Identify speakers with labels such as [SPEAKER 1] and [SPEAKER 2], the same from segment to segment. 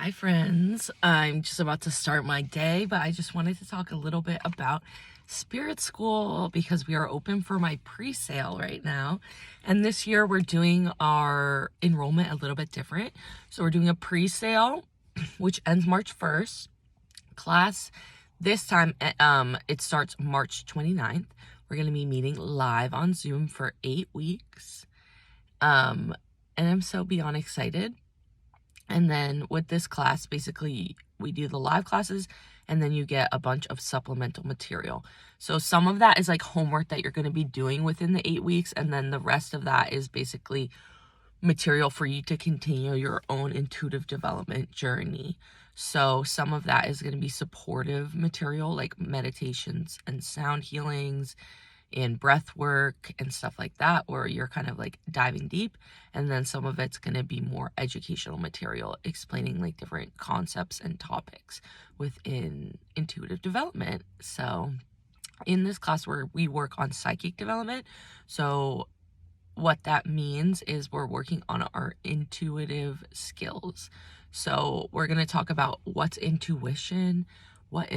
[SPEAKER 1] Hi friends, I'm just about to start my day, but I just wanted to talk a little bit about Spirit School because we are open for my pre-sale right now. And this year we're doing our enrollment a little bit different. So we're doing a pre-sale, which ends March 1st. Class this time, it starts March 29th. We're going to be meeting live on Zoom for 8 weeks. And I'm so beyond excited. And then with this class, basically, we do the live classes and then you get a bunch of supplemental material. So some of that is like homework that you're going to be doing within the 8 weeks. And then the rest of that is basically material for you to continue your own intuitive development journey. So some of that is going to be supportive material like meditations and sound healings and breath work and stuff like that, where you're kind of like diving deep. And then some of it's going to be more educational material explaining like different concepts and topics within intuitive development. So in this class where we work on psychic development, so what that means is we're working on our intuitive skills. So we're going to talk about what's intuition, what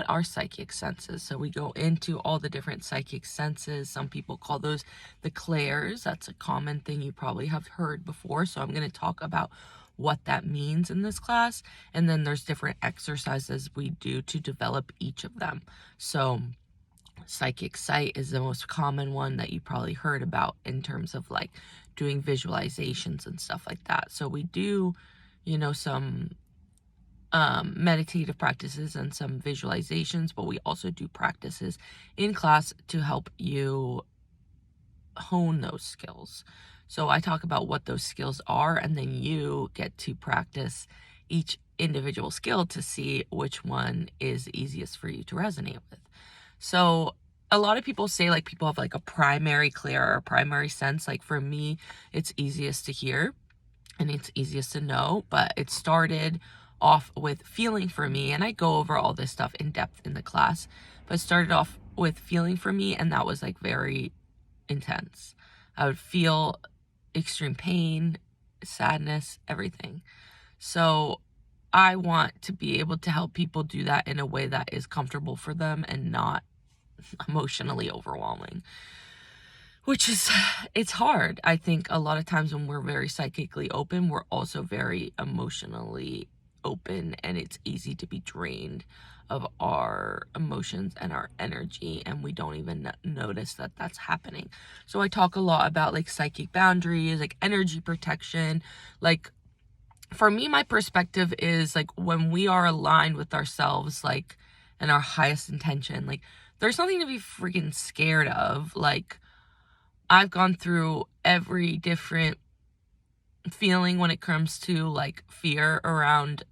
[SPEAKER 1] are psychic senses. So we go into all the different psychic senses. Some people call those the clairs. That's a common thing you probably have heard before. So I'm going to talk about what that means in this class. And then there's different exercises we do to develop each of them. So psychic sight is the most common one that you probably heard about in terms of like doing visualizations and stuff like that. So we do, some meditative practices and some visualizations, but we also do practices in class to help you hone those skills. So I talk about what those skills are, and then you get to practice each individual skill to see which one is easiest for you to resonate with. So a lot of people say like people have like a primary clair or a primary sense. Like for me, it's easiest to hear and it's easiest to know, but it started off with feeling for me, and I go over all this stuff in depth in the class, but it started off with feeling for me, and that was like very intense. I would feel extreme pain, sadness, everything. So I want to be able to help people do that in a way that is comfortable for them and not emotionally overwhelming, which is, it's hard. I think a lot of times when we're very psychically open, we're also very emotionally open, and it's easy to be drained of our emotions and our energy, and we don't even notice that that's happening. So I talk a lot about like psychic boundaries, like energy protection. Like for me, my perspective is like when we are aligned with ourselves, like, and our highest intention, like there's nothing to be freaking scared of. Like I've gone through every different feeling when it comes to like fear around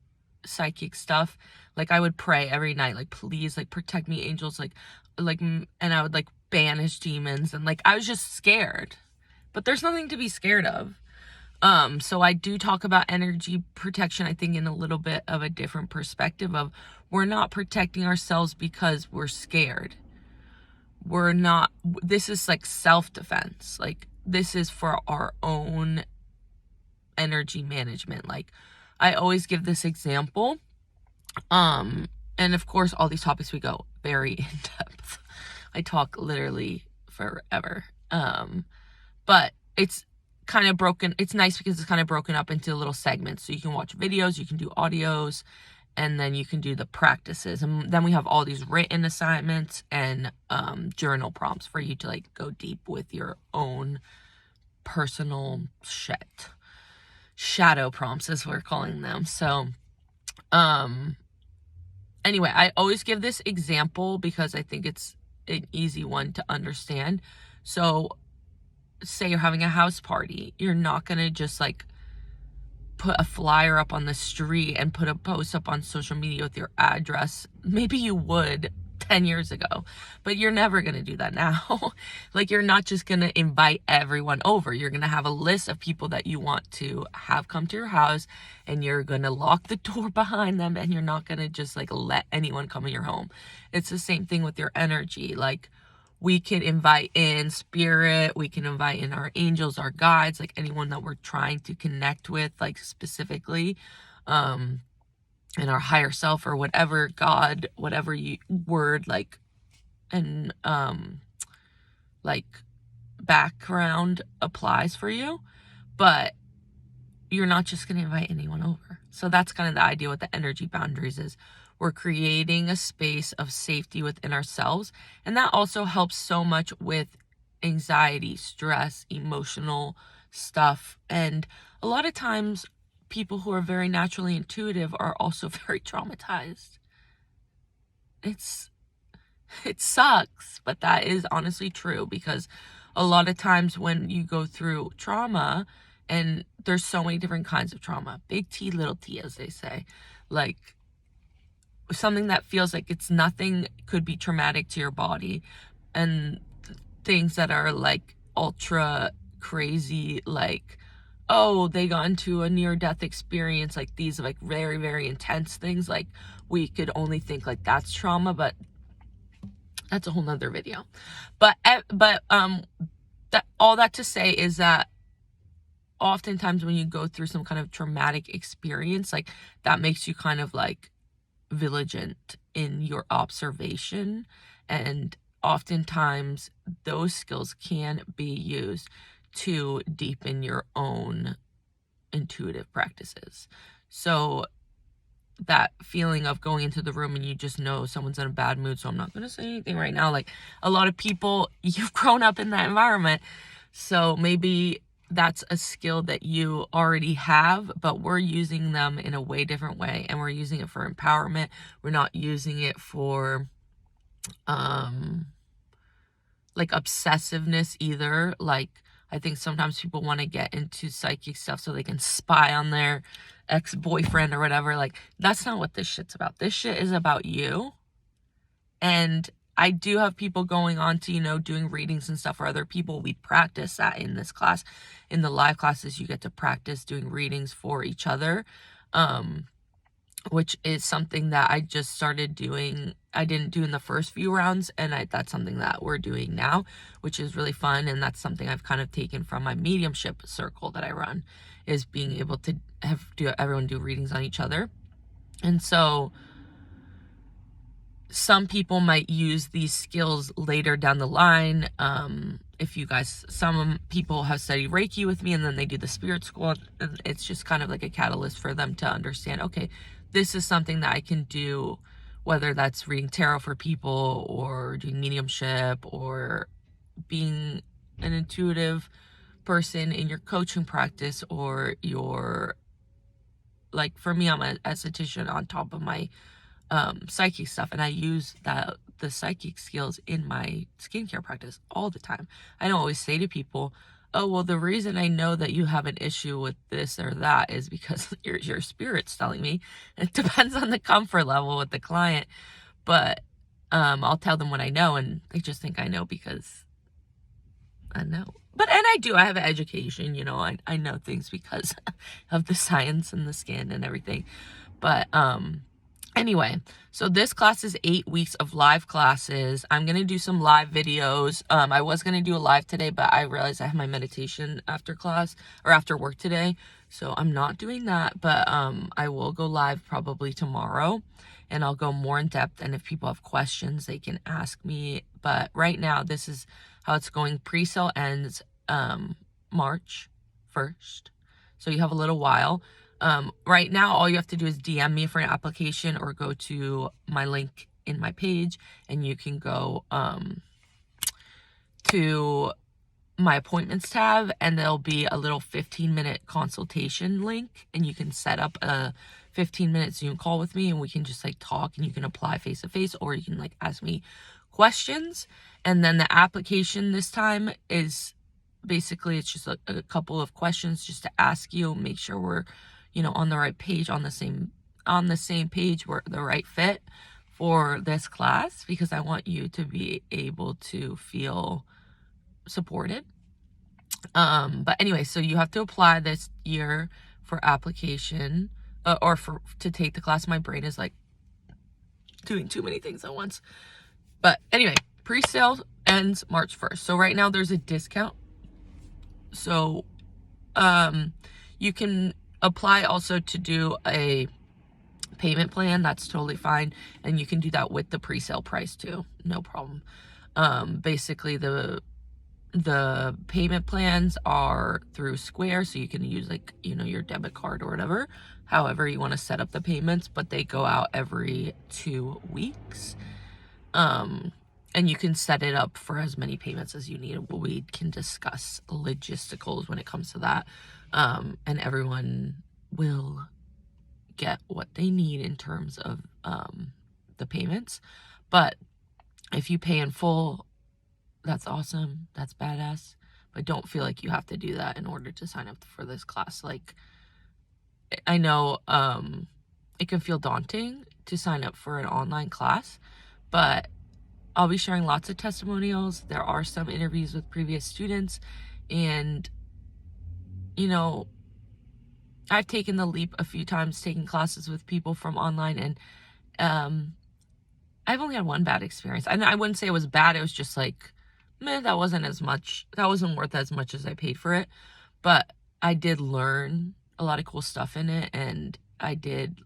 [SPEAKER 1] psychic stuff. Like I would pray every night, like please, like protect me, angels, and I would like banish demons, and like I was just scared, but there's nothing to be scared of. So I do talk about energy protection, I think in a little bit of a different perspective of we're not protecting ourselves because we're scared. This is like self-defense. Like this is for our own energy management. Like I always give this example. And of course, all these topics we go very in depth. I talk literally forever. But it's kind of broken. It's nice because it's kind of broken up into little segments. So you can watch videos, you can do audios, and then you can do the practices. And then we have all these written assignments and journal prompts for you to like go deep with your own personal shit. Shadow prompts as we're calling them. So anyway, I always give this example because I think it's an easy one to understand. So say you're having a house party, you're not gonna just like put a flyer up on the street and put a post up on social media with your address. Maybe you would 10 years ago, but you're never going to do that now. Like you're not just going to invite everyone over. You're going to have a list of people that you want to have come to your house, and you're going to lock the door behind them, and you're not going to just like let anyone come in your home. It's the same thing with your energy. Like we can invite in spirit, we can invite in our angels, our guides, like anyone that we're trying to connect with, like specifically. and our higher self, or whatever God, whatever word like and like background applies for you. But you're not just going to invite anyone over. So that's kind of the idea with the energy boundaries is we're creating a space of safety within ourselves. And that also helps so much with anxiety, stress, emotional stuff. And a lot of times people who are very naturally intuitive are also very traumatized. It sucks, but that is honestly true, because a lot of times when you go through trauma, and there's so many different kinds of trauma, big T, little t, as they say, like something that feels like it's nothing could be traumatic to your body, and things that are like ultra crazy, like, oh, they got into a near-death experience, like these like very, very intense things, like we could only think like that's trauma, but that's a whole nother video. But all that to say is that oftentimes when you go through some kind of traumatic experience, like that makes you kind of like vigilant in your observation, and oftentimes those skills can be used to deepen your own intuitive practices. So that feeling of going into the room and you just know someone's in a bad mood, so I'm not going to say anything right now. Like a lot of people, you've grown up in that environment, so maybe that's a skill that you already have, but we're using them in a way different way, and we're using it for empowerment. We're not using it for like obsessiveness either. Like I think sometimes people want to get into psychic stuff so they can spy on their ex-boyfriend or whatever. Like that's not what this shit's about. This shit is about you. And I do have people going on to, you know, doing readings and stuff for other people. We practice that in this class. In the live classes, you get to practice doing readings for each other, which is something that I just started doing. I didn't do in the first few rounds, and that's something that we're doing now, which is really fun. And that's something I've kind of taken from my mediumship circle that I run, is being able to everyone do readings on each other. And so some people might use these skills later down the line. If you guys, some people have studied Reiki with me and then they do the spirit school, and it's just kind of like a catalyst for them to understand, okay, this is something that I can do, whether that's reading tarot for people or doing mediumship or being an intuitive person in your coaching practice, or your, like for me, I'm an esthetician on top of my psychic stuff, and I use the psychic skills in my skincare practice all the time. I don't always say to people, oh, well, the reason I know that you have an issue with this or that is because your spirit's telling me. It depends on the comfort level with the client, but I'll tell them what I know, and they just think I know because I know. But, and I have an education, you know, I know things because of the science and the skin and everything. But anyway, so this class is 8 weeks of live classes. I'm going to do some live videos. I was going to do a live today, but I realized I have my meditation after class, or after work today. So I'm not doing that, but I will go live probably tomorrow, and I'll go more in depth. And if people have questions, they can ask me. But right now, this is how it's going. Pre-sale ends March 1st. So you have a little while. Right now, all you have to do is DM me for an application, or go to my link in my page, and you can go to my appointments tab, and there'll be a little 15-minute consultation link, and you can set up a 15-minute Zoom call with me, and we can just like talk, and you can apply face-to-face, or you can like ask me questions. And then the application this time is basically, it's just a couple of questions just to ask you, make sure we're, you know, on the right page, on the same page, we're the right fit for this class, because I want you to be able to feel supported. But anyway, so you have to apply this year for application, or to take the class. My brain is like doing too many things at once. But anyway, pre-sale ends March 1st. So right now there's a discount. So you can apply also to do a payment plan, that's totally fine. And you can do that with the pre-sale price too. No problem. Basically the payment plans are through Square, so you can use like, your debit card or whatever, however you want to set up the payments, but they go out every 2 weeks. And you can set it up for as many payments as you need. We can discuss logisticals when it comes to that. And everyone will get what they need in terms of the payments. But if you pay in full, that's awesome. That's badass. But don't feel like you have to do that in order to sign up for this class. Like, I know it can feel daunting to sign up for an online class, but I'll be sharing lots of testimonials. There are some interviews with previous students, and I've taken the leap a few times taking classes with people from online, and I've only had one bad experience. And I wouldn't say it was bad. It was just like, that wasn't worth as much as I paid for it. But I did learn a lot of cool stuff in it, and I did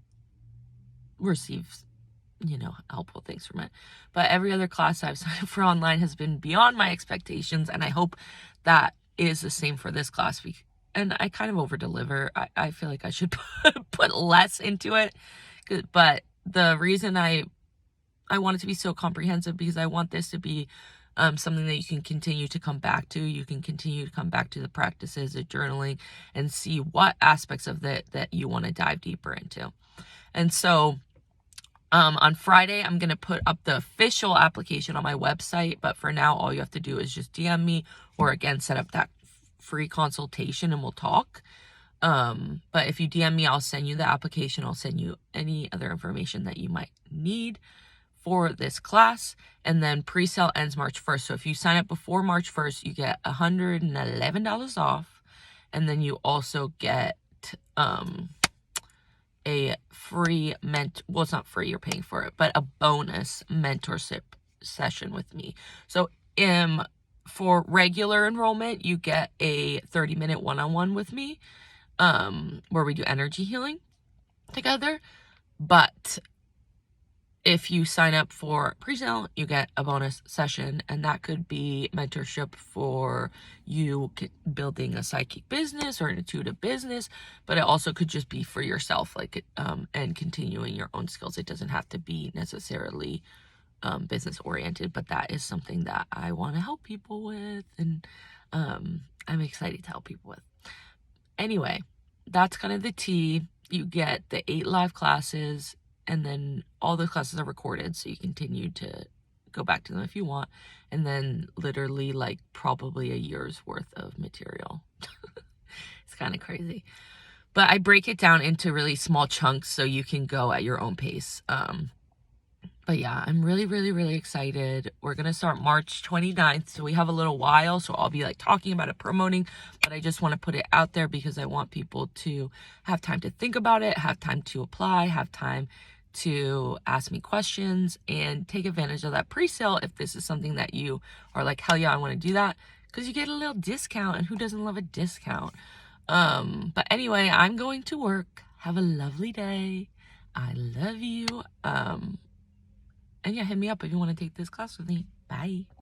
[SPEAKER 1] receive, helpful things from it. But every other class I've signed up for online has been beyond my expectations, and I hope that is the same for this class. And I kind of over-deliver. I feel like I should put less into it. But the reason I want it to be so comprehensive, because I want this to be something that you can continue to come back to. You can continue to come back to the practices, the journaling, and see what aspects of it that you want to dive deeper into. And so on Friday, I'm going to put up the official application on my website. But for now, all you have to do is just DM me, or again, set up that free consultation and we'll talk. But if you DM me, I'll send you the application. I'll send you any other information that you might need for this class. And then pre-sale ends March 1st. So if you sign up before March 1st, you get $111 off. And then you also get a free well, it's not free, you're paying for it, but a bonus mentorship session with me. So for regular enrollment, you get a 30-minute one-on-one with me, where we do energy healing together. But if you sign up for pre-sale, you get a bonus session, and that could be mentorship for you building a psychic business or an intuitive business, but it also could just be for yourself, like, and continuing your own skills. It doesn't have to be necessarily business oriented, but that is something that I want to help people with, and I'm excited to help people with. Anyway, that's kind of the tea. You get the 8 live classes, and then all the classes are recorded, so you continue to go back to them if you want. And then literally like probably a year's worth of material. It's kind of crazy. But I break it down into really small chunks so you can go at your own pace. But yeah, I'm really, really, really excited. We're going to start March 29th, so we have a little while. So I'll be like talking about it, promoting, but I just want to put it out there because I want people to have time to think about it, have time to apply, have time to ask me questions, and take advantage of that pre-sale if this is something that you are like, hell yeah, I want to do that, because you get a little discount, and who doesn't love a discount? But anyway, I'm going to work. Have a lovely day. I love you. And yeah, hit me up if you want to take this class with me. Bye.